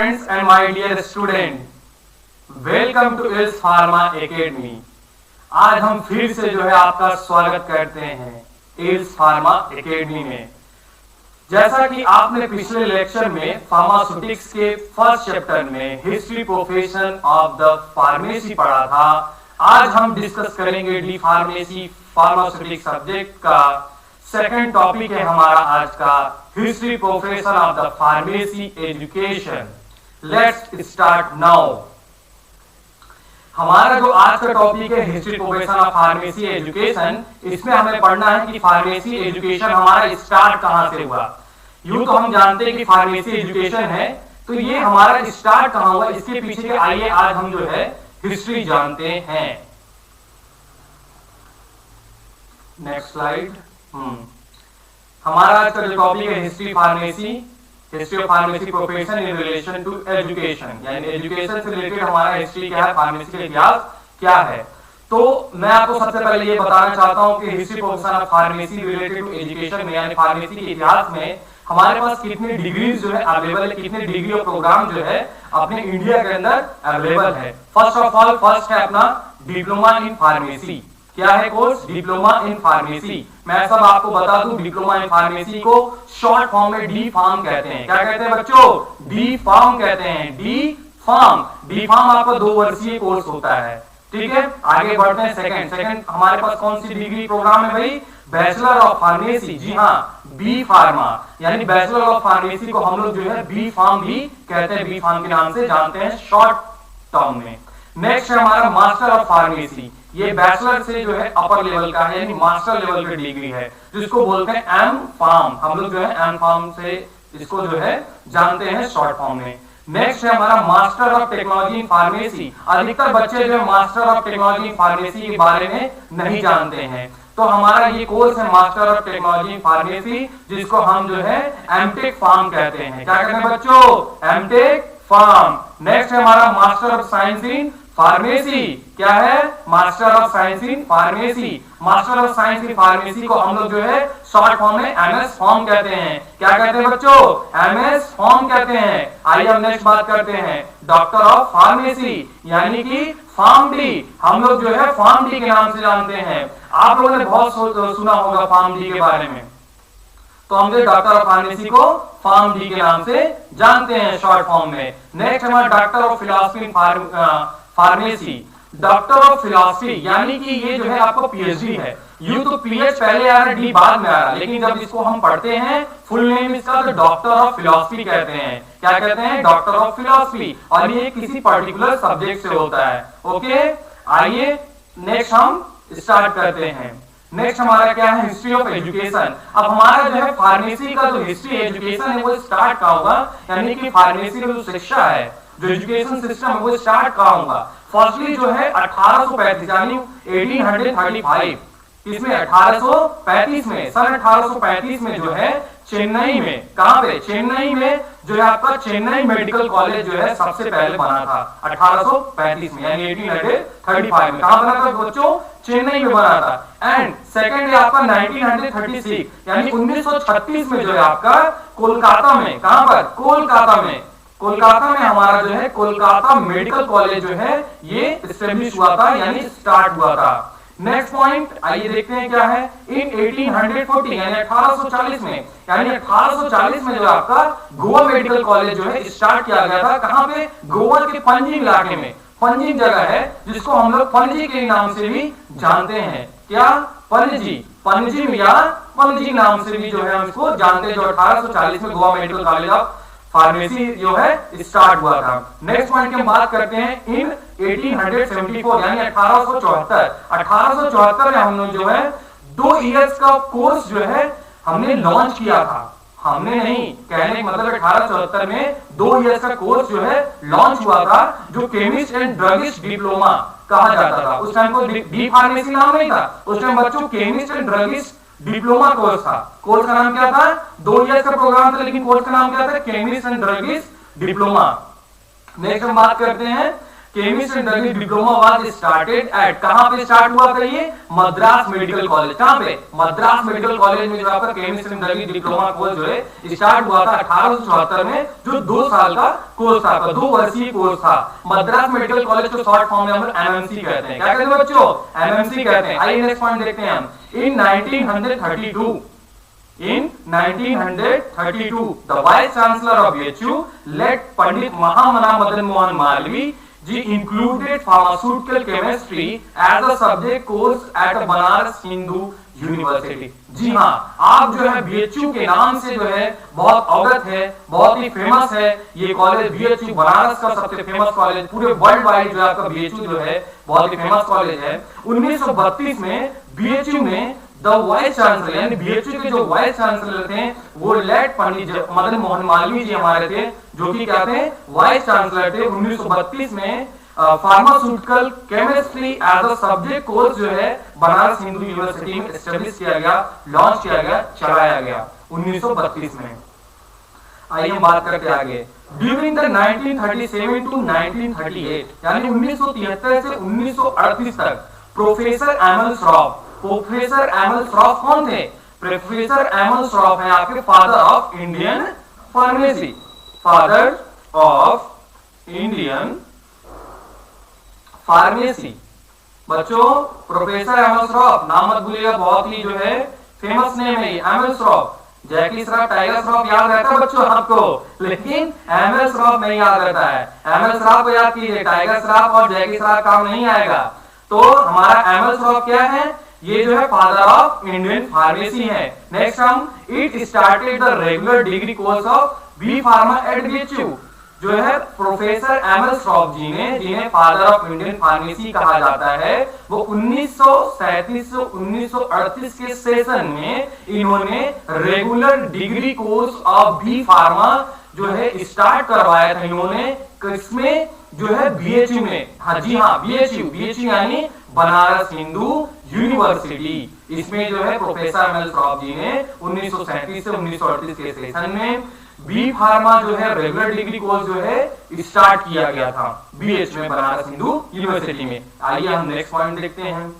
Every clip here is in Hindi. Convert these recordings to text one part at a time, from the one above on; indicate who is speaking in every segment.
Speaker 1: friends and my dear student, welcome to ills pharma academy. आज हम फिर से जो है आपका स्वागत करते हैं इल्स फार्मा एकेडमी में। जैसा कि आपने पिछले लेक्चर में फार्मास्यूटिक्स के फर्स्ट चैप्टर में history profession of the pharmacy पढ़ा था, आज हम डिस्कस करेंगे डी फार्मेसी फार्मास्यूटिक्स सब्जेक्ट का सेकंड टॉपिक है हमारा आज का history profession of the pharmacy education. Let's start now. हमारा जो आज का टॉपिक है history profession of pharmacy education, इसमें हमें पढ़ना है कि फार्मेसी एजुकेशन हमारा स्टार्ट कहां से हुआ। यूं तो हम जानते हैं कि फार्मेसी एजुकेशन है, तो ये हमारा स्टार्ट कहां हुआ, इसके पीछे के आइए आज हम जो है हिस्ट्री जानते हैं। Next slide. हमारा आज का जो टॉपिक है history of pharmacy profession in relation to education, यानी एजुकेशन से रिलेटेड हमारा हिस्ट्री क्या है, फार्मेसी का इतिहास क्या है। तो मैं आपको सबसे पहले ये बताना चाहता हूं कि history profession of pharmacy related to education में यानी फार्मेसी के इतिहास में हमारे पास कितने डिग्रीज जो है अवेलेबल है, कितने डिग्री ऑफ प्रोग्राम जो है अपने इंडिया के अंदर अवेलेबल है। फर्स्ट ऑफ ऑल फर्स्ट है अपना डिप्लोमा इन फार्मेसी। क्या है कोर्स? Diploma in pharmacy. मैं सब आपको बता दूं, डिप्लोमा इन फार्मेसी को शॉर्ट फॉर्म में डी फार्म कहते हैं। क्या कहते हैं बच्चों? डी फार्म कहते हैं। डी फार्म आपका 2 वर्षीय कोर्स होता है। ठीक है, आगे बढ़ते हैं। सेकंड हमारे पास कौन सी डिग्री प्रोग्राम है भाई? Bachelor of pharmacy. जी हाँ, बी फार्मा यानी बैचलर ऑफ फार्मेसी को हम लोग जो है बी फार्म भी कहते हैं, बी फार्म के नाम से जानते हैं शॉर्ट टर्म में। नेक्स्ट है हमारा मास्टर ऑफ फार्मेसी। ये बैचलर से जो है अपर लेवल का है, यानी मास्टर लेवल की डिग्री है, जिसको बोलते हैं एम फार्म। हम लोग जो है एम फार्म से इसको जो है जानते हैं शॉर्ट फॉर्म में। नेक्स्ट है हमारा master of technology in pharmacy. अधिकतर बच्चे जो है master of technology in pharmacy के बारे में नहीं जानते हैं, तो हमारा ये कोर्स है master of technology in pharmacy, जिसको हम जो है एमटेक फार्म कहते हैं। क्या कहते हैं बच्चों? MTech farm. नेक्स्ट है हमारा master of science in pharmacy. क्या है? Master of science in pharmacy. Master of science in pharmacy को हम लोग जो है शॉर्ट फॉर्म में एमएस फॉर्म कहते हैं। क्या कहते हैं बच्चों? एमएस फॉर्म कहते हैं। आइए हम नेक्स्ट बात करते हैं डॉक्टर ऑफ फार्मेसी, यानी कि फार्म डी। हम लोग जो है फार्म डी के नाम से जानते हैं। आप लोगों ने बहुत सुना होगा फार्म डी के बारे में, तो हम जो डॉक्टर ऑफ फार्मेसी को फार्म डी के नाम से जानते हैं शॉर्ट फॉर्म में। नेक्स्ट हमारा doctor of philosophy in pharmacy. Doctor of philosophy यानी कि ये जो है आपको पीएचडी है। यू तो पीएच पहले आ रहा है, डी बाद में आ रहा है, लेकिन जब इसको हम पढ़ते हैं फुल नेम इसका तो डॉक्टर ऑफ फिलॉसफी कहते हैं। क्या कहते हैं? Doctor of philosophy. और ये किसी पर्टिकुलर सब्जेक्ट से होता है। ओके, आइए नेक्स्ट हम स्टार्ट करते हैं। नेक्स्ट हमारा क्या है? History of education. अब हमारा जो है फार्मेसी का जो हिस्ट्री एजुकेशन है वो स्टार्ट कहाँ होगा, यानी कि फार्मेसी का जो शिक्षा है, जो एजुकेशन सिस्टम है वो स्टार्ट कहाँ होगा। फर्स्टली जो है 1835 यानी 1835, इसमें 1835 में सन 1835 में जो है चेन्नई में, कहां पे? चेन्नई में जो है आपका चेन्नई मेडिकल कॉलेज जो है सबसे पहले बना था 1835 में, यानी 1835 में। कहां बना था बच्चों? चेन्नई में बना था। एंड सेकंड है आपका 1936 यानी 1936 में जो है आपका कोलकाता में, कहां पर? कोलकाता में हमारा जो है कोलकाता मेडिकल कॉलेज जो है ये एस्टेब्लिश हुआ था, यानी स्टार्ट हुआ था। नेक्स्ट पॉइंट आइए देखते हैं क्या है। इन 1840 यानी 1840 में, यानी 1840 में जो आपका गोवा मेडिकल कॉलेज जो है स्टार्ट किया गया था। कहां पे? गोवा के पंजिम इलाके में। पंजिम जगह है जिसको हम लोग पणजी के नाम से भी जानते हैं। क्या? पंजिम या पणजी नाम से भी जो है हम इसको जानते हैं, जो 1840 में Goa medical college of pharmacy जो है स्टार्ट हुआ था। नेक्स्ट पॉइंट की हम बात करते हैं इन 1874 यानी 1874 में हम लोग जो है 2 इयर्स का कोर्स जो है हमने लॉन्च किया था। हमने नहीं, कहने का मतलब 1874 में 2 इयर्स का कोर्स जो है लॉन्च हुआ था, जो केमिस्ट एंड ड्रगिस्ट डिप्लोमा कहा जाता था। उस टाइम को डी फार्मेसी नाम नहीं था, उस टाइम बच्चों chemist and druggist diploma course था। कोर्स का नाम क्या था? 2 इयर्स का प्रोग्राम था, लेकिन कोर्स का नाम क्या था? Chemist and druggist diploma. Next हम बात करते हैं chemist in drug diploma was started at, कहां पे स्टार्ट हुआ था ये? Madras medical college. कहां पे? मद्रास मेडिकल कॉलेज में जो आपका केमिस्ट इन ड्रग डिप्लोमा कोर्स जो है स्टार्ट हुआ था 1874 में, जो 2 साल का कोर्स था, 2 वर्षीय कोर्स था। मद्रास मेडिकल कॉलेज को शॉर्ट फॉर्म में हम एमएमसी कहते हैं। क्या कहते हैं बच्चों? एमएमसी कहते हैं। आइए नेक्स्ट पॉइंट देखते हैं हम। इन 1932 In 1932, the Vice Chancellor of BHU, led Pandit Mahamana Madan Mohan Malvi, ji included pharmaceutical chemistry as a subject course at Banaras Hindu University. जी हाँ, आप जो है BHU के नाम से जो है बहुत अवगत है, बहुत ही फेमस है ये कॉलेज। BHU बनारस का सबसे फेमस कॉलेज, पूरे वर्ल्ड वाइड जो है आपका BHU जो है बहुत ही फेमस कॉलेज है। 1932 में BHU में द वाइस चांसलर यानी BHU के जो वाइस चांसलर थे वो लेट पंडित मदन मोहन मालवीय जी हमारे थे, जो कि क्या थे? वाइस चांसलर थे। 1932 में pharmaceutical chemistry as a subject course जो है बनारस हिंदू यूनिवर्सिटी में एस्टेब्लिश किया गया, लॉन्च किया गया, चलाया गया 1932 में। आइए हम बात करते आगे। ड्यूरिंग द 1937 टू 1938 यानी 1973 से 1938 तक professor ML Shroff, professor ML Shroff कौन थे? प्रोफेसर एमएल श्रॉफ है आपके father of Indian pharmacy, father of Indian pharmacy. बच्चों प्रोफेसर एमएल श्रॉफ नाम मत भूलिएगा, बहुत ही जो है फेमस नेम है ये एमएल श्रॉफ। जैकी श्रॉफ, टाइगर श्रॉफ याद रहता है बच्चों आपको, लेकिन एमएल श्रॉफ नहीं याद रहता है। एमएल श्रॉफ को याद कीजिए, टाइगर श्रॉफ और जैकी श्रॉफ काम नहीं आएगा। तो हमारा एमएल श्रॉफ क्या है? ये जो है फादर ऑफ इंडियन फार्मेसी है। नेक्स्ट हम, it started the regular degree course of B pharma at BHU। जो है प्रोफेसर एमएल श्रॉफ जी ने, जिन्हें फादर ऑफ इंडियन फार्मेसी कहा जाता है, वो 1937 से 1938 के सेशन में इन्होंने regular degree course of B pharma जो है स्टार्ट करवाया था इन्होंने। किसमें? जो है BHU में। हाँ जी हाँ, BHU यानी बनारस हिंदू यूनिवर्सिटी। इसमें जो है प्रोफेसर एमएल श्रॉफ जी ने 1937 से 1938 के सेशन में बी फार्मा जो है रेगुलर डिग्री कोर्स जो है स्टार्ट किया गया था BHU में, बनारस हिंदू यूनिवर्सिटी में। आइए हम नेक्स्ट पॉइंट देखते हैं।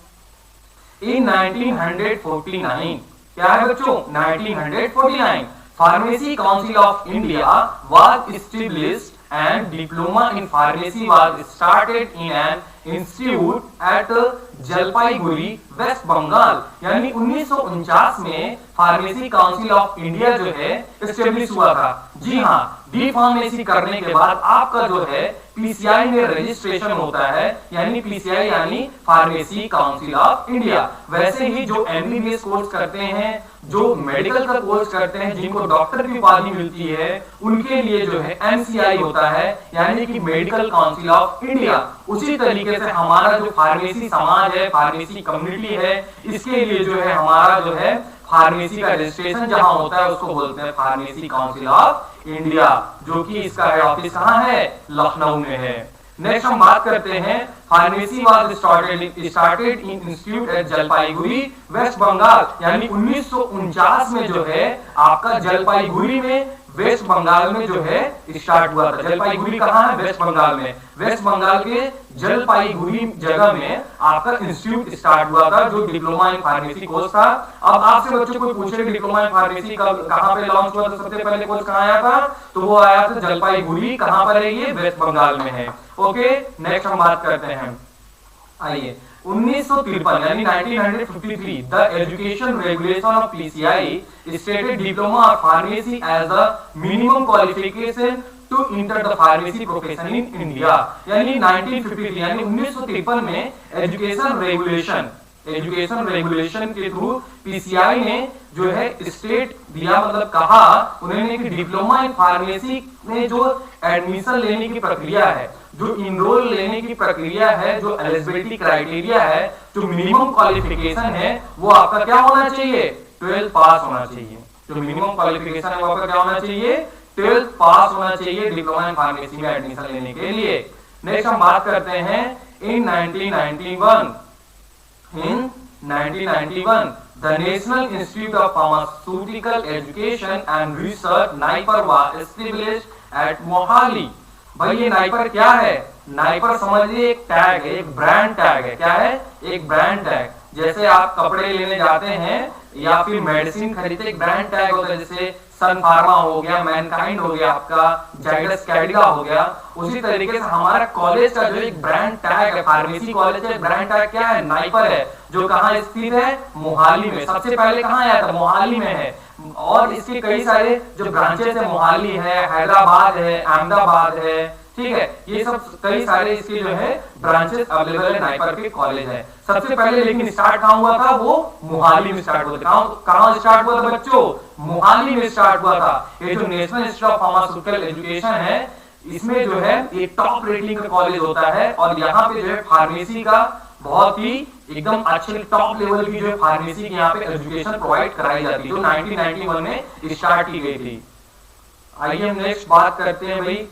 Speaker 1: इन 1949 क्या है बच्चों? 1949 pharmacy council of India was established and diploma in pharmacy was started in an institute at Jalpaiguri West Bengal. यानी 1949 में फार्मेसी काउंसिल ऑफ इंडिया जो है एस्टेब्लिश हुआ था। जी हाँ, डी फार्मेसी करने के बाद आपका जो है PCI में रजिस्ट्रेशन होता है, यानी PCI यानी फार्मेसी काउंसिल ऑफ इंडिया। वैसे ही जो MBBS कोर्स करते हैं, जो मेडिकल का कोर्स करते हैं, जिनको डॉक्टर की उपाधि मिलती है, उनके लिए जो है MCI होता है, यानी कि मेडिकल काउंसिल ऑफ इंडिया। उसी तरीके से हमारा जो फार्मेसी समाज है, फार्मेसी कम्युनिटी है, इसके लिए जो है हमारा जो है फार्मेसी का रजिस्ट्रेशन जहां होता है उसको बोलते हैं फार्मेसी काउंसिल ऑफ इंडिया, जो कि इसका हेड ऑफिस कहां है? लखनऊ में है। नेक्स्ट हम बात करते हैं, pharmacy was started in institute at Jalpaiguri West Bengal. यानी 1949 में जो है आपका जलपाईगुड़ी में वेस्ट बंगाल में जो है स्टार्ट हुआ था। जलपाईगुड़ी कहां है? वेस्ट बंगाल में। वेस्ट बंगाल के जलपाईगुड़ी जगह में आपका इंस्टीट्यूट स्टार्ट हुआ था, जो डिप्लोमा इन फार्मेसी कोर्स था। अब आपसे बच्चों को पूछे डिप्लोमा इन फार्मेसी कहां पे लॉन्च हुआ था, सबसे पहले कोर्स कहां आया था? तो वो आया था जलपाईगुड़ी। कहां पर है ये? वेस्ट बंगाल में है। ओके, नेक्स्ट हम बात करते हैं। आइए 1953 यानी 1953 the education regulation of PCI stated diploma of pharmacy as the minimum qualification to enter the pharmacy profession in India. यानी 1953 यानी 1953 में एजुकेशन रेगुलेशन के थ्रू PCI ने जो है स्टेट दिया, मतलब कहा उन्होंने कि डिप्लोमा इन फार्मेसी में जो एडमिशन लेने की प्रक्रिया है, जो इनरोल लेने की प्रक्रिया है, जो एलिजिबिलिटी क्राइटेरिया है, जो मिनिमम क्वालिफिकेशन है, वो आपका क्या होना चाहिए? 12th पास होना चाहिए। जो मिनिमम क्वालिफिकेशन है वो आपका क्या होना चाहिए? 12th पास होना चाहिए डिप्लोमा इन फार्मेसी में एडमिशन लेने के लिए। नेक्स्ट हम बात करते हैं इन 1991 the National Institute of Pharmaceutical Education and Research NIPER was established at Mohali। भाई ये नाइपर क्या है? नाइपर समझ लीजिए एक टैग है, एक ब्रांड टैग है। क्या है? एक ब्रांड टैग। जैसे आप कपड़े लेने जाते हैं या फिर मेडिसिन खरीदते, एक ब्रांड टैग होता है। जैसे सन फार्मा हो गया, मैनकाइंड हो गया, आपका जाइडस कैडिला हो गया। उसी तरीके से हमारा कॉलेज का जो एक ब्रांड टैग है, फार्मेसी कॉलेज का ब्रांड टैग क्या है? नाइपर है, जो कहाँ स्थित है? मोहाली में। सबसे पहले कहाँ आया था? मोहाली में है। और इसके कई सारे जो ब्रांचेस है, मोहाली है, हैदराबाद है, अहमदाबाद है, ठीक है। ये सब कई सारे इसके जो है ब्रांचेस अवेलेबल है, नाइपर के कॉलेज है। सबसे पहले लेकिन स्टार्ट कहाँ हुआ था? वो मोहाली में स्टार्ट हुआ था। कहाँ स्टार्ट हुआ था बच्चों? मोहाली में स्टार्ट हुआ था। ये जो national institute of pharmaceutical education है, इसमें जो है ये टॉप रेटिंग का कॉलेज होता है। और यहाँ पे जो है फार्मेसी का बहुत ही एकदम अच्छे टॉप लेवल की जो है फार्मेसी की यहाँ पे एजुकेशन प्रोवाइड कराई जाती है, जो 1991 में स्टार्ट की गई थी। आइए हम नेक्स्ट बात करते हैं भाई,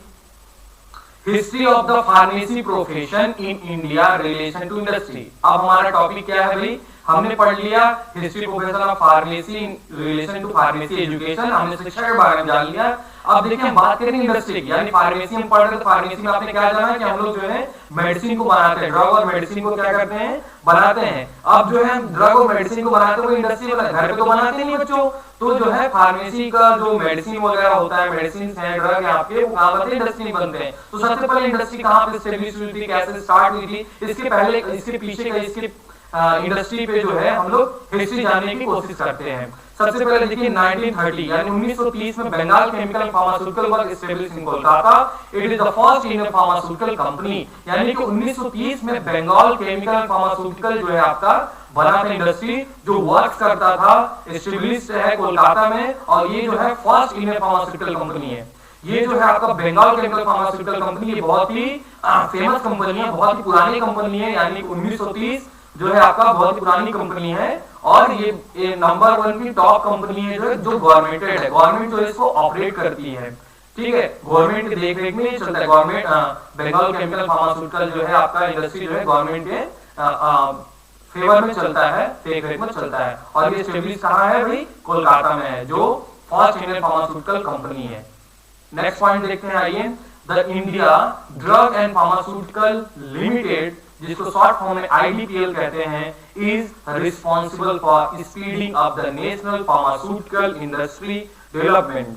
Speaker 1: history of the pharmacy profession in India relation to industry. अब हमारा टॉपिक क्या है भाई? हमने पढ़ लिया history profession of pharmacy in relation to pharmacy education, हमने शिक्षा के बारे में जान लिया। अब देखिए हम बात करेंगे इंडस्ट्री की, यानी फार्मेसी हम पढ़ रहे हैं। तो फार्मेसी में आपने क्या जाना कि हम लोग जो है मेडिसिन को बनाते हैं, ड्रग और मेडिसिन को क्या करते हैं? बनाते हैं। अब जो है हम ड्रग और मेडिसिन को बनाते हैं, वो इंडस्ट्री वाला घर पे तो बनाते नहीं बच्चों। तो जो है फार्मेसी का जो मेडिसिन वगैरह होता है, मेडिसिन है, ड्रग है आपके, वो कहाँ बनते हैं? इंडस्ट्री बनते हैं। तो सबसे पहले इंडस्ट्री कहाँ पे स्टेब्लिश हुई थी, कैसे स्टार्ट हुई थी, इसके पहले, इसके पीछे का, इसके इंडस्ट्री पे जो है हम लोग हिस्ट्री जानने की कोशिश करते हैं। सबसे पहले देखिए 1930 यानी 1930 में Bengal chemical pharmaceutical work establish in Kolkata. It is the first Indian pharmaceutical company. यानी कि 1930 में बंगाल केमिकल फार्मास्यूटिकल जो है आपका बना था इंडस्ट्री, जो वर्क करता था, एस्टैब्लिश है कोलकाता में। और ये जो है फर्स्ट इंडियन फार्मास्यूटिकल कंपनी है। ये जो है आपका बंगाल केमिकल फार्मास्यूटिकल कंपनी, ये बहुत ही फेमस कंपनी है, बहुत ही पुरानी कंपनी है। यानी 1930 जो है आपका बहुत ही पुरानी कंपनी है। और ये नंबर 1 की टॉप कंपनी है जो गवर्नमेंटेड है। गवर्नमेंट जो इसको ऑपरेट करती है, ठीक है, गवर्नमेंट के देख रेख में ये चलता है। गवर्नमेंट बंगाल केमिकल फार्मास्यूटिकल जो है आपका इंडस्ट्री जो है गवर्नमेंट के फेवर में चलता है, देख रेख में चलता है। और ये स्टेब्लिश कहाँ है भाई? कोलकाता में है, जो फर्स्ट इंडियन फार्मास्यूटिकल कंपनी है। नेक्स्ट पॉइंट देखते हैं, आइए। The India drug and pharmaceutical limited, जिसको शॉर्ट फॉर्म में आईडीपीएल कहते हैं, is responsible for speeding up the national pharmaceutical industry development.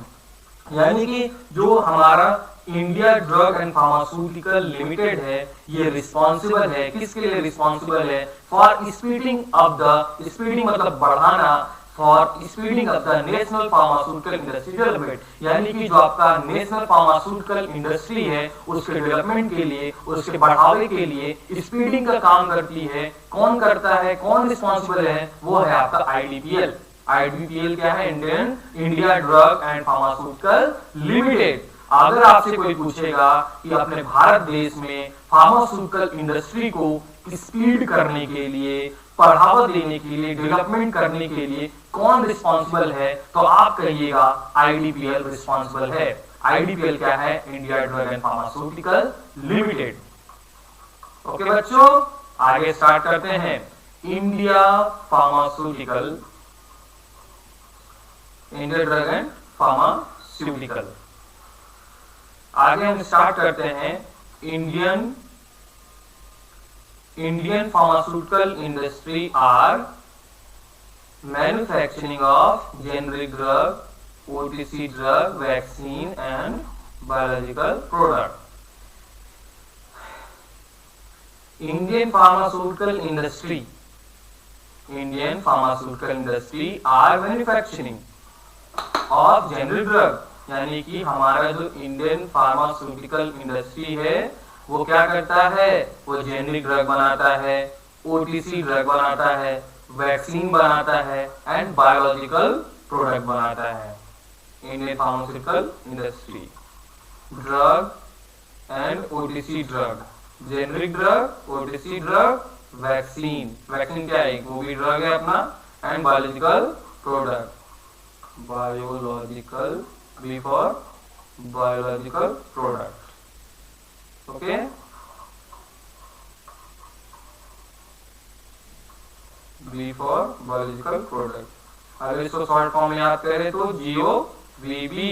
Speaker 1: यानी कि जो हमारा India drug and pharmaceutical limited है, ये रिस्पॉन्सिबल है, किसके लिए रिस्पॉन्सिबल है? For speeding up the, speeding मतलब बढ़ाना, for speeding up the national pharmaceutical industry development. यानी कि जो आपका नेशनल फार्मास्यूटिकल इंडस्ट्री है, उसके डेवलपमेंट के लिए, उसके बढ़ावे के लिए स्पीडिंग का काम करती है। कौन करता है, कौन रिस्पॉन्सिबल है? वो है आपका आईडीपीएल। आईडीपीएल क्या है? India drug and pharmaceutical limited. अगर आपसे कोई पूछेगा कि अपने भारत देश में फार्मास्यूटिकल इंडस्ट्री को स्पीड करने के लिए, बढ़ावा देने के लिए, डेवलपमेंट करने के लिए कौन रिस्पॉन्सिबल है, तो आप कहिएगा आईडीपीएल रिस्पॉन्सिबल है। आईडीपीएल क्या है? India drug and pharmaceutical limited. Okay बच्चों, आगे स्टार्ट करते हैं। India pharmaceutical, India drug and pharmaceutical. आगे हम स्टार्ट करते हैं। Indian pharmaceutical industry are manufacturing of generic drug, OTC drug, vaccine and biological product. Indian pharmaceutical industry are manufacturing of generic drug, यानी कि हमारा जो इंडियन फार्मास्यूटिकल इंडस्ट्री है वो क्या करता है? वो जेनरिक ड्रग बनाता है, ओटीसी ड्रग बनाता है, वैक्सीन बनाता है एंड बायोलॉजिकल प्रोडक्ट बनाता है। Indian pharmaceutical industry, drug and OTC drug, generic drug, OTC drug, vaccine. Vaccine क्या है? वो भी ड्रग है अपना, and biological product, biological, B for biological product. Okay, B for biological product. अगर इसको शॉर्ट फॉर्म में याद करें तो जीओ वीबी,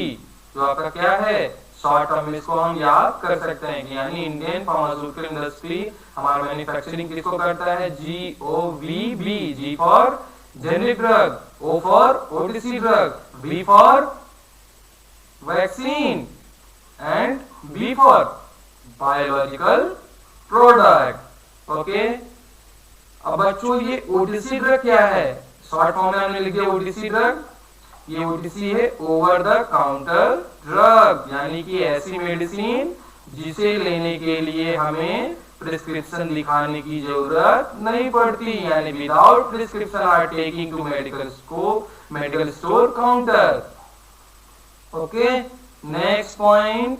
Speaker 1: जो आपका क्या है? शॉर्ट टर्म में इसको हम याद कर सकते हैं कि यानी इंडियन फार्मास्यूटिकल इंडस्ट्री हमारा मैन्युफैक्चरिंग किसको करता है, GOVB, G for generic drug, O for OTC drug, V for vaccine and B for biological product. Okay, अब बच्चों ये OTC ड्रग क्या है, शॉर्ट फॉर्म में हमने लिख दिया OTC ड्रग। ये OTC है ओवर द काउंटर ड्रग, यानी कि ऐसी मेडिसिन जिसे लेने के लिए हमें प्रिस्क्रिप्शन लिखाने की जरूरत नहीं पड़ती, यानी without prescription are taking to medical store counter. Okay, next point,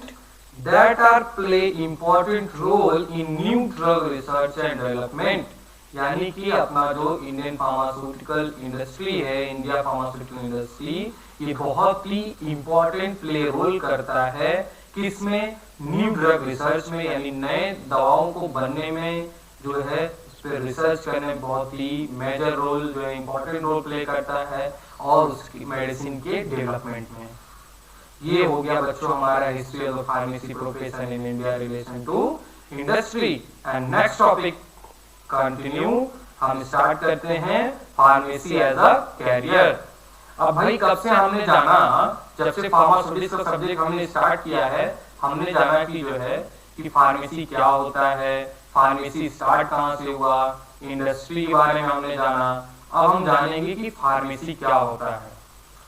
Speaker 1: that are play important role in new drug research and development, यानी कि अपना जो इंडियन फार्मास्यूटिकल इंडस्ट्री है, इंडिया फार्मास्यूटिकल इंडस्ट्री, ये बहुत ही इंपॉर्टेंट प्ले रोल करता है किसमें, न्यू ड्रग रिसर्च में, यानी नए दवाओं को बनने में जो है उस पर रिसर्च करने में बहुत ही मेजर रोल जो है इंपॉर्टेंट रोल प्ले करता है, और उसकी मेडिसिन के डेवलपमेंट में। ये हो गया बच्चों हमारा history of pharmacy profession in India relation to industry. And next topic continue, हम स्टार्ट करते हैं फार्मेसी एज अ कैरियर। अब भाई कब से हमने जाना, जब से फार्मास्यूटिक्स का सब्जेक्ट हमने स्टार्ट किया है, हमने जाना कि जो है कि फार्मेसी क्या होता है, फार्मेसी स्टार्ट कहाँ से हुआ, इंडस्ट्री के बारे में हमने जाना। अब हम जानेंगे कि फार्मेसी क्या होता है,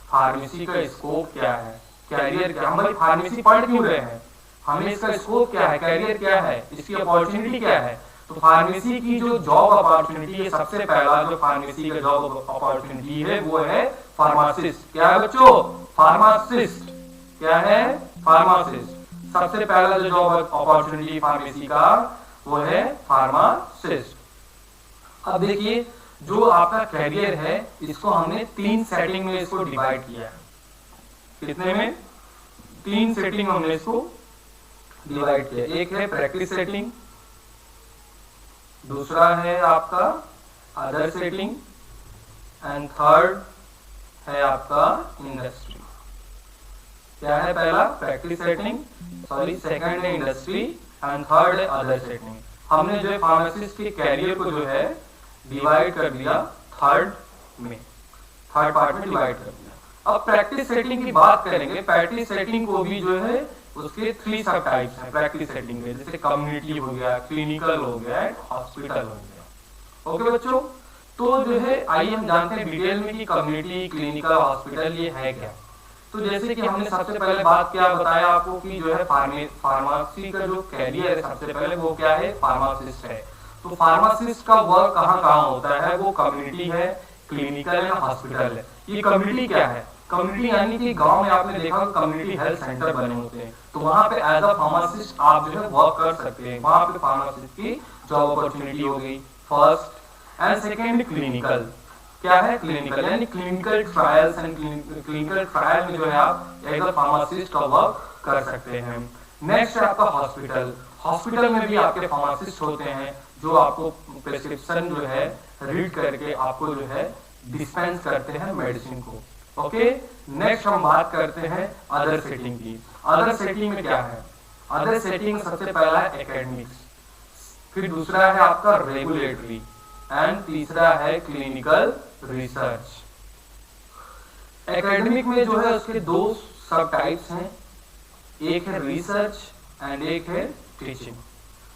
Speaker 1: फार्मेसी का स्कोप क्या है, कैरियर क्या, हम भाई फार्मेसी पढ़ क्यों रहे हैं, हमें इसका स्कोप क्या है, कैरियर क्या है, इसकी अपॉर्चुनिटी क्या है। तो फार्मेसी की जो जॉब अपॉर्चुनिटी है, सबसे पहला जो फार्मेसी का जॉब अपॉर्चुनिटी है वो है फार्मासिस्ट। क्या है बच्चों, फार्मासिस्ट, क्या है, फार्मासिस्ट। सबसे पहला जो जॉब अपॉर्चुनिटी फार्मेसी का वो है फार्मासिस्ट। अब देखिए जो आपका कैरियर है, इसको हमने 3 सेटिंग में इसको डिवाइड किया है। कितने में, 3 सेटिंग हमने इसको डिवाइड किया। एक है प्रैक्टिस सेटिंग, दूसरा है आपका अदर सेटिंग, एंड थर्ड है आपका इंडस्ट्री। क्या है, पहला प्रैक्टिस सेटिंग, सेकंड है इंडस्ट्री, एंड थर्ड है अदर सेटिंग। हमने जो है फार्मासिस्ट के कैरियर को जो है डिवाइड कर दिया थर्ड पार्ट में डिवाइड कर दिया। अब प्रैक्टिस सेटिंग की बात करेंगे। प्रैक्टिस सेटिंग को भी जो है उसके 3 सब टाइप्स हैं प्रैक्टिस सेटिंग में, जैसे कम्युनिटी हो गया, क्लिनिकल हो गया, हॉस्पिटल हो गया। ओके बच्चों, तो जो है आइए हम जानते हैं डिटेल में कि कम्युनिटी, क्लिनिकल, हॉस्पिटल ये है क्या। तो जैसे कि हमने सबसे पहले बात क्या बताया आपको कि जो है फार्मेसी का जो कैरियर है सबसे पहले वो क्या है, फार्मासिस्ट है। तो फार्मासिस्ट का वर्क कहाँ कहाँ होता है, वो कम्युनिटी है, क्लिनिकल है, हॉस्पिटल है। ये कम्युनिटी क्या है, कम्युनिटी यानी कि गांव में आपने देखा कम्युनिटी हेल्थ सेंटर बने होते हैं, तो वहां पे एज अ फार्मासिस्ट आप जो है वर्क कर सकते हैं। वहां पे फार्मासिस्ट की जॉब अपॉर्चुनिटी हो गई फर्स्ट। एंड सेकेंड क्लिनिकल, क्या है, क्लिनिकल यानी clinical trials and clinical trial में जो है आप एज अ फार्मासिस्ट का वर्क कर सकते हैं। नेक्स्ट है आपका हॉस्पिटल। हॉस्पिटल में भी आपके फार्मासिस्ट होते हैं जो आपको प्रिस्क्रिप्शन जो है रीड करके आपको जो है डिस्पेंस करते हैं मेडिसिन को। ओके, नेक्स्ट हम बात करते हैं अदर सेटिंग की। अदर सेटिंग में क्या है, अदर सेटिंग में सबसे पहला है एकेडमिक्स, फिर दूसरा है आपका रेगुलेटरी, एंड तीसरा है क्लिनिकल रिसर्च। एकेडमिक में जो है उसके 2 सब टाइप्स हैं, एक है रिसर्च एंड एक है टीचिंग।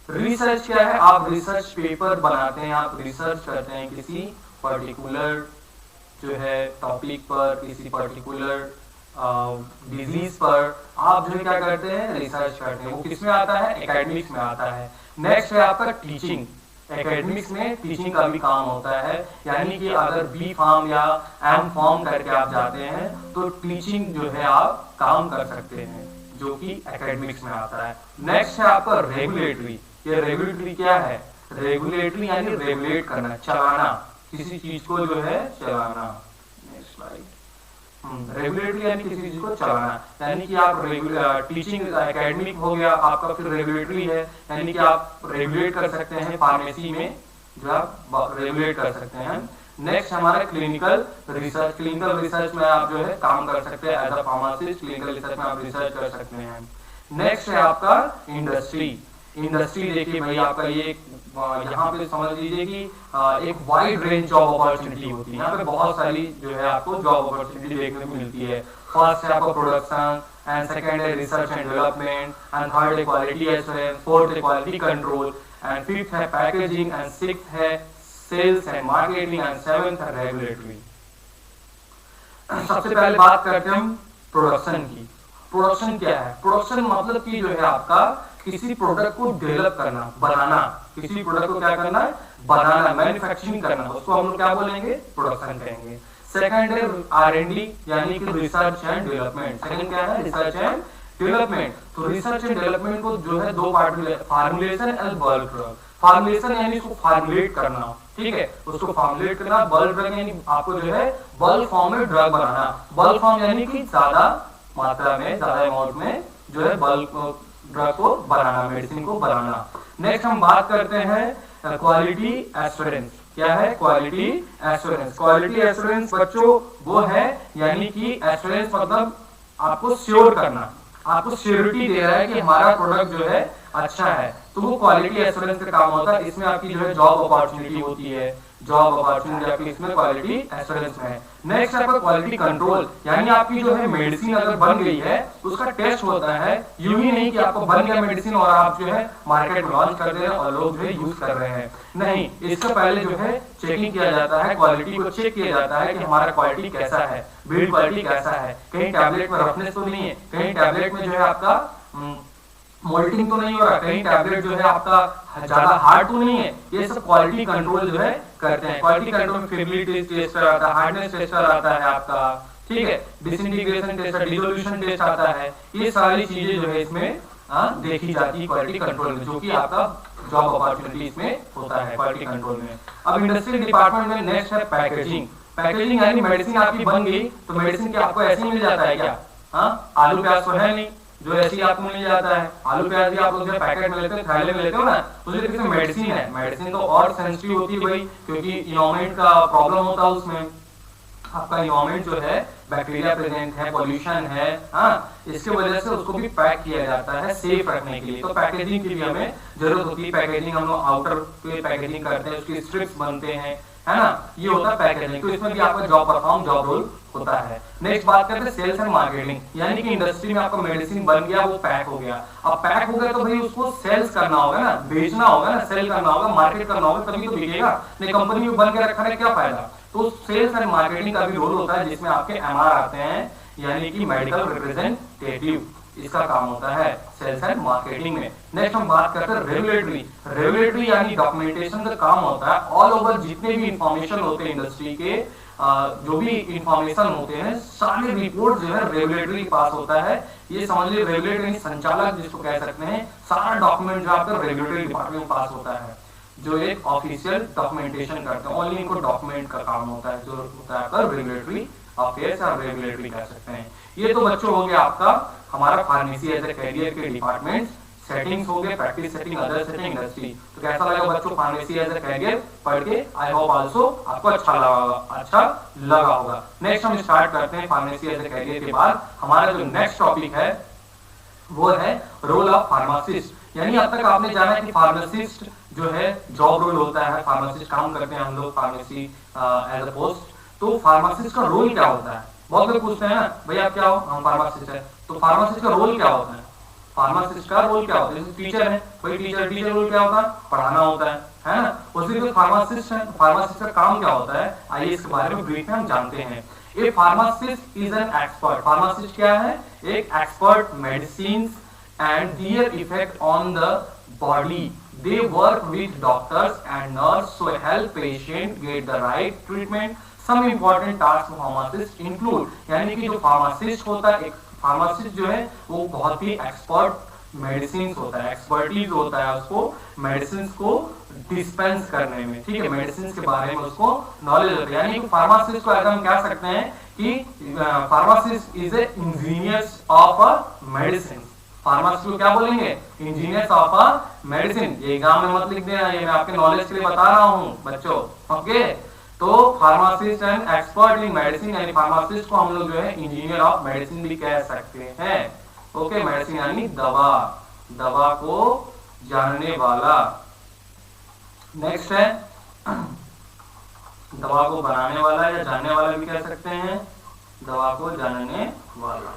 Speaker 1: रिसर्च क्या है, आप रिसर्च पेपर बनाते हैं, आप रिसर्च करते हैं किसी पर्टिकुलर जो है टॉपिक पर, किसी पर्टिकुलर डिजीज पर आप जो है क्या करते हैं, रिसर्च करते हैं। वो किसमें आता है, एकेडमिक्स में आता है। नेक्स्ट है आपका टीचिंग। एकेडमिक्स में टीचिंग का भी काम होता है, यानी कि अगर बी फार्म या एम फार्म करके आप जाते हैं तो टीचिंग जो है आप काम कर सकते हैं, जो कि एकेडमिक्स में आता है। नेक्स्ट है आपका रेगुलेटरी। ये रेगुलेटरी क्या है, रेगुलेटरी यानी रेगुलेट करना, चलाना, किसी चीज को जो है चलाना। Next slide. रेगुलेटरी यानी किसी चीज को चलाना, यानी कि आप टीचिंग एकेडमिक हो गया आपका, फिर रेगुलेटरी है यानी कि आप रेगुलेट कर सकते हैं फार्मेसी में, जो आप रेगुलेट कर सकते हैं। नेक्स्ट हमारा क्लिनिकल रिसर्च। क्लिनिकल रिसर्च में आप जो है काम कर सकते हैं as a pharmacist, clinical research में आप रिसर्च कर सकते हैं। नेक्स्ट है आपका इंडस्ट्री। इंडस्ट्री देखिए भाई आपका ये यहाँ पे समझ लीजिए कि एक वाइड रेंज जॉब अपॉर्चुनिटी होती है। यहाँ पे बहुत सारी जो है आपको जॉब अपॉर्चुनिटी देखने को मिलती है। फर्स्ट है आपका प्रोडक्शन, एंड सेकंड है research and development, and third है क्वालिटी एश्योरेंस, फोर्थ है क्वालिटी कंट्रोल, एंड फिफ्थ है पैकेजिंग, एंड सिक्स्थ है sales and marketing, and seventh है रेगुलेटरी। सबसे पहले बात करते हैं हम प्रोडक्शन की। प्रोडक्शन क्या है? प्रोडक्शन मतलब कि जो है आपका किसी प्रोडक्ट को डेवलप करना, बनाना। किसी प्रोडक्ट को क्या करना है? बनाना, मैन्युफैक्चरिंग करना, उसको हम लोग क्या बोलेंगे? प्रोडक्शन कहेंगे। सेकंड है R&D यानी कि रिसर्च एंड डेवलपमेंट। सेकंड क्या है? Research and development. तो रिसर्च एंड डेवलपमेंट को जो है दो पार्ट में, formulation and bulk drug. Formulation यानी इसको फार्मुलेट करना, ठीक है, उसको फार्मुलेट करना। बल्क ड्रग यानी आपको जो है बल्क फॉर्म में ड्रग बनाना। बल्क फॉर्म यानी कि ज्यादा मात्रा में, ज्यादा अमाउंट में जो है बल्क ड्रग को बनाना, मेडिसिन को बनाना। नेक्स्ट हम बात करते हैं क्वालिटी एश्योरेंस। क्या है? Quality assurance. क्वालिटी एश्योरेंस बच्चों वो है यानी कि एश्योरेंस मतलब आपको श्योर करना, आपको श्योरिटी दे रहा है कि हमारा प्रोडक्ट जो है अच्छा है, तो वो क्वालिटी एश्योरेंस का काम होता है। इसमें आपकी जो है जॉब अपॉर्चुनिटी होती है, जॉब अपॉर्चुनिटी आपकी इसमें क्वालिटी एश्योरेंस में है। नेक्स्ट आपका क्वालिटी कंट्रोल यानी आपकी जो है मेडिसिन अगर बन गई है उसका टेस्ट होता है। यूं ही नहीं कि आपको बन गया मेडिसिन और आप जो है मार्केट में लॉन्च कर दे रहे हैं और लोग जो है यूज कर रहे हैं, नहीं, इससे पहले जो है चेकिंग किया जाता है, क्वालिटी को चेक किया जाता है कि हमारा क्वालिटी कैसा है, बिल्ड क्वालिटी कैसा है, कहीं टैबलेट में रफनेस तो नहीं है, कहीं टैबलेट में जो है आपका मोल्टिंग तो नहीं हो रहा, कहीं टैबलेट जो है आपका ज्यादा हार्ड तो नहीं है। ये सब क्वालिटी कंट्रोल जो है करते हैं। क्वालिटी कंट्रोल में फिजिबिलिटी टेस्ट आता है, हार्डनेस टेस्ट आता है आपका, ठीक है, डिसइंटीग्रेशन टेस्ट, डिसोल्यूशन टेस्ट आता है। ये सारी चीजें जो है इसमें देखी जाती है क्वालिटी कंट्रोल में, जो कि आपका जॉब अपॉर्चुनिटी इसमें होता है क्वालिटी कंट्रोल में। अब इंडस्ट्रियल डिपार्टमेंट में नेक्स्ट है पैकेजिंग। पैकेजिंग यानी मेडिसिन आपकी बन गई तो मेडिसिन क्या आपको ऐसे ही मिल जाता है क्या? आलू प्याज तो है नहीं जो ऐसे ही आपको मिल जाता है। आलू प्याज भी आप लोग जो पैकेट में लेते हो, थैले में लेते हो ना, उसी तरीके से मेडिसिन है। मेडिसिन तो और सेंसिटिव होती है भाई, क्योंकि इन्वायरमेंट का प्रॉब्लम होता है उसमें। आपका इन्वायरमेंट जो है बैक्टीरिया प्रेजेंट है, पॉल्यूशन है, इसके वजह से उसको भी पैक किया जाता है सेफ रखने के लिए। तो पैकेजिंग की भी हमें जरूरत होती है। पैकेजिंग हम लोग आउटर पे पैकेजिंग करते हैं, उसकी स्ट्रिप्स बनते हैं, है ना, ये होता है पैकेजिंग। तो इसमें भी आपका जॉब रोल होता है। नेक्स्ट बात करते हैं सेल्स एंड मार्केटिंग, यानी कि इंडस्ट्री में आपका मेडिसिन बन गया, वो पैक हो गया। अब पैक हो गया तो भाई उसको सेल्स करना होगा ना, बेचना होगा ना, सेल करना होगा, मार्केट करना होगा, तभी तो बिकेगा। नहीं कंपनी में बन के रखा है क्या फायदा? तो सेल्स एंड मार्केटिंग का भी रोल होता है, जिसमें आपके MR आते हैं, यानी कि मेडिकल रिप्रेजेंटेटिव, इसका काम होता है सेल्स एंड मार्केटिंग में। नेक्स्ट हम बात करते हैं रेगुलेटरी। रेगुलेटरी यानी डॉक्यूमेंटेशन का काम होता है। ऑल ओवर जितने भी इंफॉर्मेशन होते हैं इंडस्ट्री के, जो भी इंफॉर्मेशन होते हैं, सारे रिपोर्ट जो है रेगुलेटरी पास होता है। ये समझ लीजिए रेगुलेटरी संचालक जिसको कह सकते हैं, सारा डॉक्यूमेंट जो आपका रेगुलेटरी डिपार्टमेंट पास होता है, जो एक ऑफिशियल डॉक्यूमेंटेशन करते हैं। ओनली इनको डॉक्यूमेंट का काम होता है, जो होता है आपका रेगुलेटरी अफेयर्स और रेगुलेटरी कह सकते हैं। ये तो बच्चों हो गया आपका हमारा फार्मेसी एज ए कैरियर के डिपार्टमेंट। सेटिंग्स हो गए, practice setting, other setting, industry. तो कैसा लगा बच्चों फार्मेसी एज ए कैरियर पढ़ के? आई होप आल्सो आपको अच्छा लगा होगा। नेक्स्ट हम स्टार्ट करते हैं फार्मेसी एज ए कैरियर के बाद हमारा जो नेक्स्ट टॉपिक है वो है रोल ऑफ फार्मासिस्ट। यानी अब तक आपने जाना है कि फार्मासिस्ट जो है जॉब रोल होता है, फार्मासिस्ट काम करते हैं हम लोग फार्मेसी एज ए पोस्ट। तो फार्मासिस्ट का रोल क्या होता है? बहुत लोग पूछते हैं ना, भैया आप क्या हो? हम फार्मासिस्ट है। तो फार्मासिस्ट का रोल क्या होता है? फार्मासिस्ट का रोल क्या होता है? जैसे टीचर है, कोई टीचर रोल क्या होता है? पढ़ाना होता है ना। उसी तरह फार्मासिस्ट है, फार्मासिस्ट का काम क्या होता है? आइए इसके बारे में ब्रीफ में हम जानते हैं। A pharmacist is an expert. Pharmacist क्या है? एक expert medicine and their effect on the body. They work with doctors and nurse to help patient get the right treatment. Some important tasks of pharmacist include, यानी कि जो फार्मासिस्ट होता है, एक फार्मासिस्ट जो है वो बहुत ही एक्सपर्ट मेडिसिन होता है, एक्सपर्टीज होता है उसको मेडिसिन को डिस्पेंस करने में, ठीक है, मेडिसिन के बारे में उसको नॉलेज होता है। यानी कि फार्मासिस्ट को ऐसा हम कह सकते हैं कि pharmacist is a engineers of a medicine. Pharmacist को क्या बोलेंगे? Engineers of a medicine. ये एग्जाम में मत लिख देना, ये मैं आपके नॉलेज के लिए बता रहा हूं बच्चों, ओके। तो pharmacist and expert in medicine, यानी फार्मासिस्ट को हम लोग जो है इंजीनियर ऑफ मेडिसिन भी कह सकते हैं, ओके, मेडिसिन यानी दवा, दवा को जानने वाला। नेक्स्ट है दवा को बनाने वाला या जानने वाला भी कह सकते हैं, दवा को जानने वाला।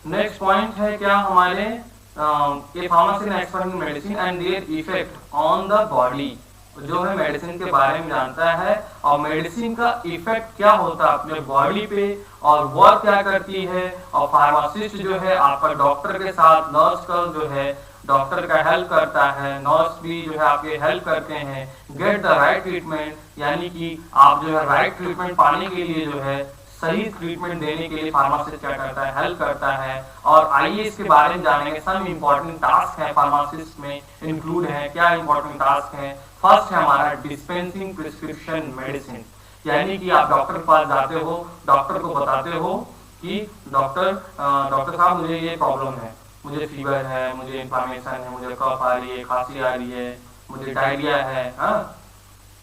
Speaker 1: नेक्स्ट पॉइंट है क्या हमारे ये pharmacy expert in medicine and their effect on the body, जो है मेडिसिन के बारे में जानता है और मेडिसिन का इफेक्ट क्या होता है अपने बॉडी पे और वर्क क्या करती है। और फार्मासिस्ट जो है आपका डॉक्टर के साथ, नर्स का जो है डॉक्टर का हेल्प करता है, नर्स भी जो है आपके हेल्प करते हैं। गेट द राइट ट्रीटमेंट, यानी कि आप जो है राइट ट्रीटमेंट पाने के लिए जो है सही ट्रीटमेंट देने के लिए फार्मासिस्ट क्या करता है, हेल्प करता है। और आइए इसके बारे में जानेंगे। सम इम्पोर्टेंट टास्क है फार्मासिस्ट में इंक्लूड है। क्या इम्पोर्टेंट टास्क है? फर्स्ट है हमारा डिस्पेंसिंग प्रिस्क्रिप्शन मेडिसिन, यानी कि आप डॉक्टर के पास जाते हो, डॉक्टर को बताते हो कि डॉक्टर साहब मुझे ये प्रॉब्लम है, मुझे फीवर है, मुझे इन्फ्लेमेशन है, मुझे कफ आ रही है, खांसी आ रही है, मुझे डायरिया है।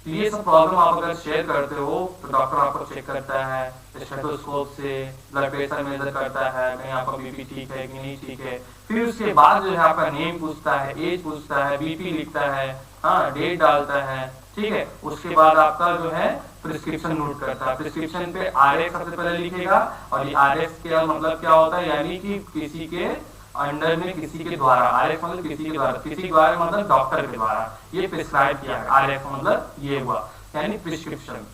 Speaker 1: तो ये सब प्रॉब्लम आप अगर शेयर करते हो तो डॉक्टर आपको चेक करता है, स्टेथोस्कोप से ब्लड प्रेशर मेजर करता है, कहीं आपका बीपी ठीक है कि नहीं ठीक है। फिर उसके बाद जो है आपका नेम पूछता है, एज पूछता है, बीपी लिखता है, डेट डालता है, ठीक है। उसके बाद आपका जो है प्रिस्क्रिप्शन नोट करता है। प्रिस्क्रिप्शन पे आरएक्स सबसे पहले लिखेगा, और ये आरएक्स का मतलब क्या होता है, यानी कि किसी के अंडर में, किसी के द्वारा, आरएक्स मतलब किसी के द्वारा, किसी के द्वारा मतलब डॉक्टर के द्वारा ये प्रिस्क्राइब किया है। आरएक्स मतलब ये हुआ, यानी प्रिस्क्रिप्शन।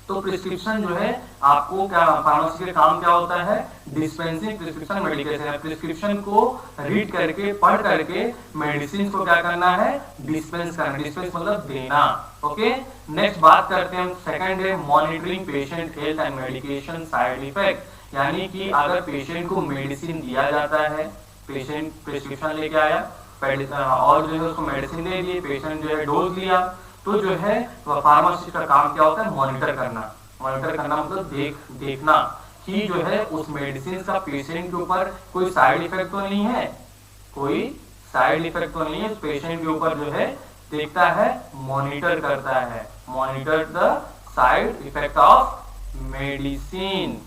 Speaker 1: तो प्रिस्क्रिप्शन जो है आपको क्या, फार्मेसी का काम क्या होता है, डिस्पेंसिंग प्रिस्क्रिप्शन मेडिकेशन। प्रिस्क्रिप्शन को रीड करके, पढ़ करके मेडिसिन को क्या करना है, डिस्पेंस करना। डिस्पेंस मतलब देना। ओके, नेक्स्ट बात करते हैं हम, सेकंड है monitoring patient health and medication side effect, यानी कि अगर पेशेंट को मेडिसिन दिया जाता है, पेशेंट प्रिस्क्रिप्शन लेके आया और जो है उसको मेडिसिन दे दिए, पेशेंट जो है डोज लिया, तो जो है फार्मासिस्ट का काम क्या होता है, मॉनिटर करना। मॉनिटर करना मतलब देखना कि जो है उस मेडिसिन का पेशेंट के ऊपर कोई साइड इफेक्ट तो नहीं है, कोई साइड इफेक्ट तो नहीं है, उस पेशेंट के ऊपर जो है देखता है, मॉनिटर करता है। Monitor the side effect of medicine,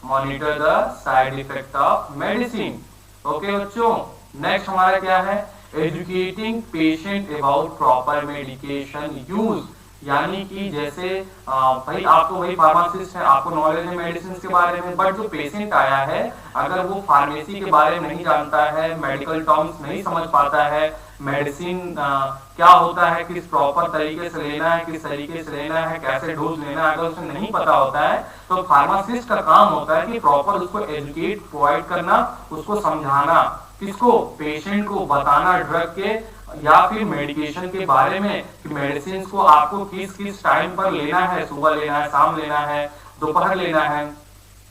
Speaker 1: monitor the side effect of medicine. Okay बच्चों, नेक्स्ट हमारा क्या है, educating patient about proper medication use, यानी कि जैसे भाई आप तो वही फार्मासिस्ट है, आपको नॉलेज है मेडिसिन के बारे में, बट जो पेशेंट आया है अगर वो फार्मेसी के बारे में नहीं जानता है, मेडिकल टर्म्स नहीं समझ पाता है, मेडिसिन क्या होता है, किस प्रॉपर तरीके से लेना है, किस तरीके से लेना है, कैसे डोज लेना है, अगर उसे नहीं पता होता है तो फार्मासिस्ट का काम होता है कि प्रॉपर उसको एजुकेट प्रोवाइड करना, उसको समझाना, किसको, पेशेंट को बताना ड्रग के या फिर मेडिकेशन के बारे में कि मेडिसिन को आपको किस किस टाइम पर लेना है, सुबह लेना है, शाम लेना है, दोपहर लेना है,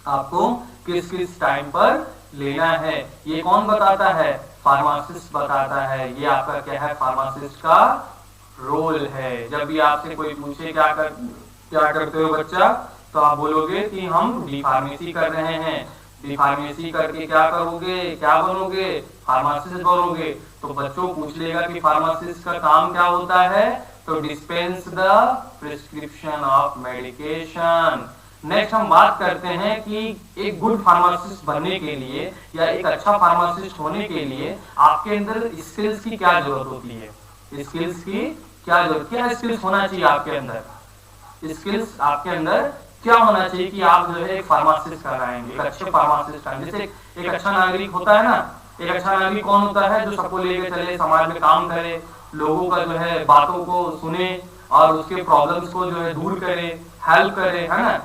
Speaker 1: आपको किस किस टाइम पर लेना है। ये कौन बताता है, फार्मासिस्ट बताता है। ये आपका क्या है, फार्मासिस्ट का रोल है। जब भी आपसे कोई पूछे क्या करते हो बच्चा, तो आप बोलोगे कि हम डी फार्मेसी कर रहे हैं। डी फार्मेसी करके क्या करोगे, क्या बनोगे, फार्मासिस्ट बनोगे। तो बच्चों पूछ लेगा कि फार्मासिस्ट का काम क्या होता है, तो dispense the prescription of medication. Next हम बात करते हैं कि एक गुड फार्मासिस्ट बनने के लिए या एक अच्छा फार्मासिस्ट होने के लिए आपके अंदर स्किल्स की क्या जरूरत होती है, स्किल्स की क्या जरूरत, क्या स्किल्स होना चाहिए आपके अंदर, स्किल्स आपके अंदर क्या होना चाहिए कि आप जो है एक फार्मासिस्ट कराएंगे, एक अच्छे फार्मासिस्ट कराएंगे। जैसे एक अच्छा नागरिक होता है ना, एक अच्छा नागरिक कौन होता है, जो सबको लेके चले, समाज में काम करे, लोगों का जो है बातों को सुने और उसके प्रॉब्लम्स को जो है दूर करे, हेल्प करे, है ना,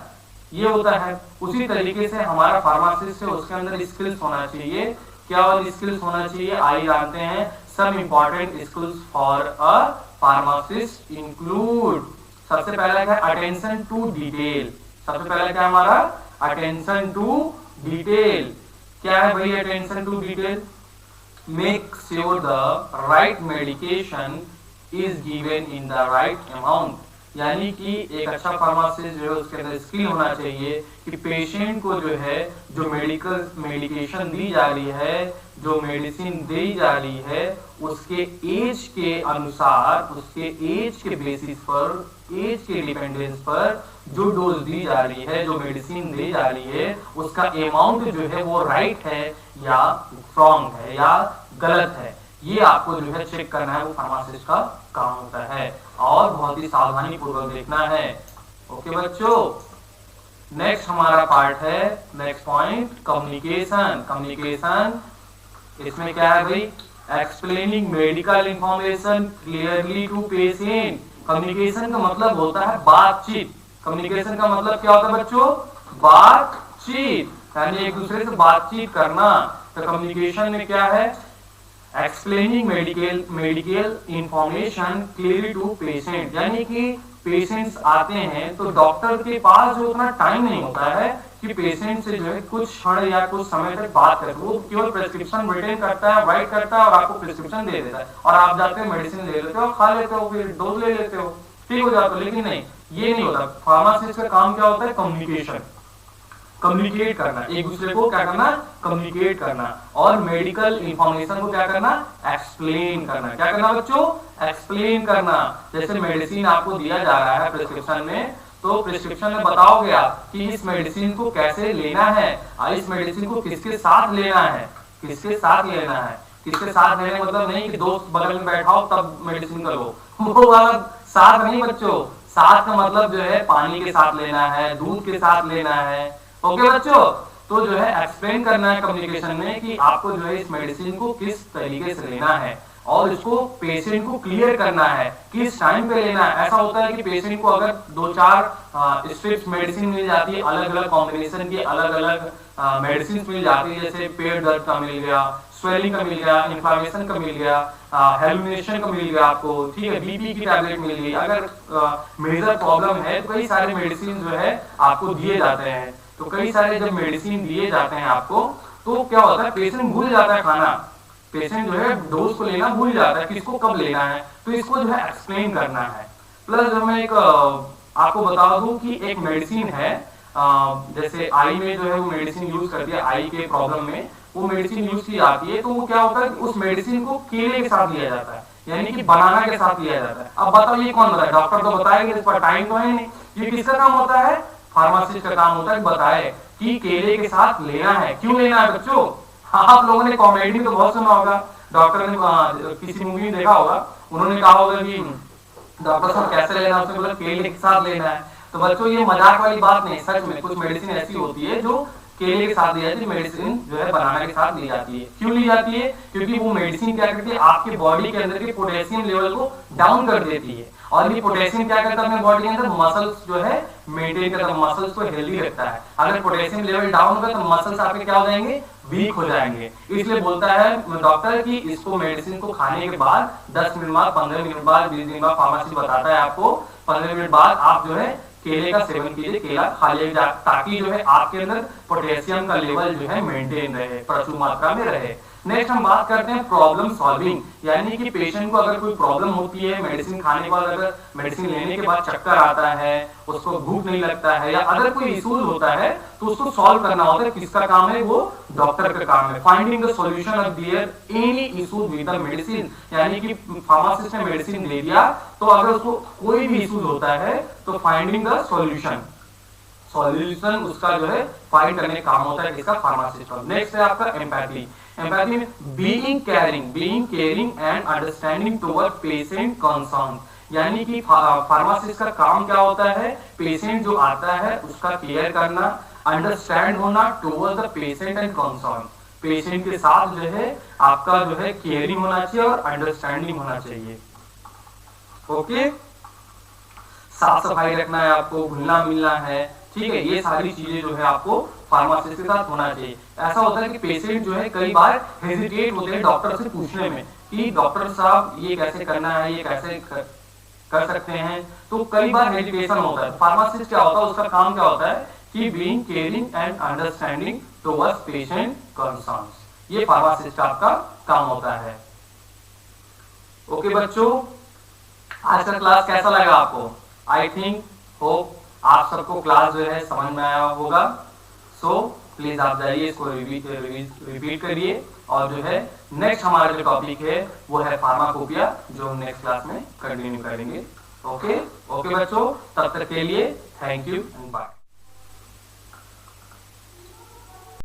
Speaker 1: ये होता है। उसी तरीके से हमारा फार्मासिस्ट है, उसके अंदर स्किल्स होना चाहिए। क्या वाली स्किल्स होना चाहिए, आइए जानते हैं। Some important skills for a pharmacist include, सबसे पहला है अटेंशन टू डिटेल। सबसे पहला क्या हमारा, अटेंशन टू डिटेल। क्या है भाई attention to detail, make sure the right medication is given in the right amount, यानी कि एक अच्छा फार्मासिस्ट जो है उसके अंदर स्किल होना चाहिए कि पेशेंट को जो है जो मेडिकेशन दी जा रही है, जो मेडिसिन दी जा रही है, उसके एज के अनुसार, उसके एज के बेसिस पर, एज के डिपेंडेंस पर जो डोज दी जा रही है, जो मेडिसिन दी जा रही है, उसका अमाउंट जो है वो राइट है या रॉन्ग है या गलत है, ये आपको जो है चेक करना है, वो फार्मासिस्ट का काम होता है और बहुत ही सावधानी पूर्वक देखना है। ओके बच्चों, नेक्स्ट हमारा पार्ट है, नेक्स्ट पॉइंट कम्युनिकेशन। कम्युनिकेशन इसमें क्या है भाई, explaining medical information clearly to patient. Communication का मतलब होता है बातचीत। कम्युनिकेशन का मतलब क्या होता है बच्चों, बातचीत, यानी एक दूसरे से बातचीत करना। तो कम्युनिकेशन में क्या है, explaining medical information clearly to patient, यानी कि पेशेंट्स आते हैं तो डॉक्टर के पास जो उतना टाइम नहीं होता है कि पेशेंट से जो है कुछ क्षण या कुछ समय तक बात करे, वो केवल प्रेस्क्रिप्शन रिटेन करता है, राइट करता है और आपको प्रेस्क्रिप्शन दे देता है और आप जाते हैं मेडिसिन ले लेते हो, खा लेते हो, फिर डोज ले लेते हो, ठीक हो जाता है। लेकिन नहीं, ये नहीं होता। फार्मासिस्ट का काम क्या होता है, कम्युनिकेशन, कम्युनिकेट करना, एक दूसरे को क्या करना, कम्युनिकेट करना, और मेडिकल इंफॉर्मेशन को क्या करना, एक्सप्लेन करना। क्या करना बच्चों, एक्सप्लेन करना। जैसे मेडिसिन आपको दिया जा रहा है प्रिस्क्रिप्शन में, तो प्रिस्क्रिप्शन में बताओगे आप कि इस मेडिसिन को कैसे लेना है और इस मेडिसिन को किसके साथ लेना है, किसके साथ लेना है। किसके साथ लेने मतलब नहीं कि दोस्त बगल में बैठाओ तब मेडिसिन का लो, वो वाला साथ नहीं बच्चों। साथ का मतलब जो है पानी के साथ लेना है, दूध के साथ लेना है। ओके बच्चों, तो जो है एक्सप्लेन करना है कम्युनिकेशन में कि आपको जो है इस मेडिसिन को किस तरीके से लेना है और इसको पेशेंट को क्लियर करना है किस टाइम पे लेना है। ऐसा होता है कि पेशेंट को अगर 2-4 स्ट्रिप्स मेडिसिन मिल जाती है, अलग अलग कॉम्बिनेशन की अलग अलग मेडिसिन मिल जाती है, जैसे पेट दर्द का मिल गया, स्वेलिंग का मिल गया, इन्फ्लामेशन का मिल गया, हेलुमिनेशन का मिल गया आपको, ठीक है, बीपी की टैबलेट मिल गई। अगर मेजर प्रॉब्लम है तो कई सारे मेडिसिन जो है आपको दिए जाते हैं। तो कई सारे जब मेडिसिन दिए जाते हैं आपको, तो क्या होता है, पेशेंट भूल जाता है खाना, पेशेंट जो है डोज को लेना भूल जाता है, किसको कब लेना है। तो इसको जो है एक्सप्लेन करना है। प्लस जो मैं एक आपको बता दूं कि एक मेडिसिन है, जैसे आई में जो है वो मेडिसिन यूज करती है, आई के प्रॉब्लम में वो मेडिसिन यूज की जाती है। तो वो क्या होता है कि उस मेडिसिन को केले के साथ लिया जाता है, यानी कि बनाना के साथ लिया जाता है। अब बताओ ये कौन बताए, डॉक्टर तो बताएगा, इस पर टाइम तो है नहीं। ये किसका काम होता है, फार्मासिस्ट का काम होता है बताए कि केले के साथ लेना है। क्यों लेना है बच्चों, आप लोगों ने कॉमेडी तो बहुत सुना होगा, डॉक्टर ने किसी मूवी में देखा होगा, उन्होंने कहा होगा कि डॉक्टर साहब कैसे लेना है, उसने बोला केले के साथ लेना है। तो बच्चों ये मजाक वाली बात नहीं, सच में कुछ मेडिसिन ऐसी होती है जो केले के साथ ली जाती है, मेडिसिन जो है बनाना के साथ ली जाती है। क्यों ली जाती है, क्योंकि वो मेडिसिन क्या करती है, आपके बॉडी के अंदर के पोटेशियम लेवल को डाउन कर देती है। और ये पोटेशियम क्या करता है अपने बॉडी के अंदर, मसल्स जो है मेंटेन करता है, मसल्स को हेल्दी रखता है। अगर पोटेशियम लेवल डाउन होगा तो मसल्स आपके क्या हो जाएंगे, वीक हो जाएंगे। इसलिए बोलता है डॉक्टर कि इसको मेडिसिन को खाने के बाद 10 मिनट बाद, 15 मिनट बाद, 20 दिन बाद, फार्मेसी बताता है आपको 15 मिनट बाद आप जो है केले का सेवन कीजिए, केला खा लीजिए, ताकि जो है आपके अंदर पोटेशियम का लेवल जो है मेंटेन रहे, प्रचुर मात्रा में रहे। नेक्स्ट हम बात करते हैं प्रॉब्लम सॉल्विंग, यानी कि पेशेंट को अगर कोई प्रॉब्लम होती है, मेडिसिन खाने के बाद, अगर मेडिसिन लेने के बाद चक्कर आता है, उसको भूख नहीं लगता है, या अगर कोई इशूज होता है तो उसको सॉल्व करना होता है। किसका काम है, वो डॉक्टर का काम है। Finding the solution of their any issues with the medicine, यानी कि फार्मासिस्ट ने मेडिसिन दे दिया तो अगर उसको कोई भी इशूज होता है तो फाइंडिंग द सॉल्यूशन उसका जो है फाइंड करने का काम होता है किसका, फार्मासिस्ट का। नेक्स्ट है आपका एम्पैथी। एम्पैथी में being caring and understanding toward patient concern, यानी कि फार्मासिस्ट का काम क्या होता है, पेशेंट जो आता है उसका केयर करना, अंडरस्टैंड होना toward the patient and concern. Patient के साथ जो है आपका जो है केयरिंग होना चाहिए और अंडरस्टैंडिंग होना चाहिए। ओके, साफ सफाई रखना है आपको, घुलना मिलना है, ठीक है, ये सारी चीजें जो है आपको फार्मासिस्ट के साथ होना चाहिए। ऐसा होता है कि पेशेंट जो है कई बार हेजिटेट होते हैं डॉक्टर से पूछने में कि डॉक्टर साहब ये कैसे करना है, ये कैसे कर सकते हैं, तो कई बार हेजिटेशन होता है। फार्मासिस्ट क्या होता है, उसका काम क्या होता है कि being caring and understanding towards patient concerns, ये फार्मासिस्ट आपका काम होता है। ओके बच्चों, आज का क्लास कैसा लगा आपको? आई थिंक होप आप सबको क्लास जो है समझ में आया होगा। सो प्लीज आप जाइए इसको रिपीट करिए और जो है नेक्स्ट हमारा जो टॉपिक है वो है फार्माकोपिया, जो हम नेक्स्ट क्लास में कंटिन्यू करेंगे। ओके ओके बच्चों, तब तक के लिए थैंक यू एंड बाय।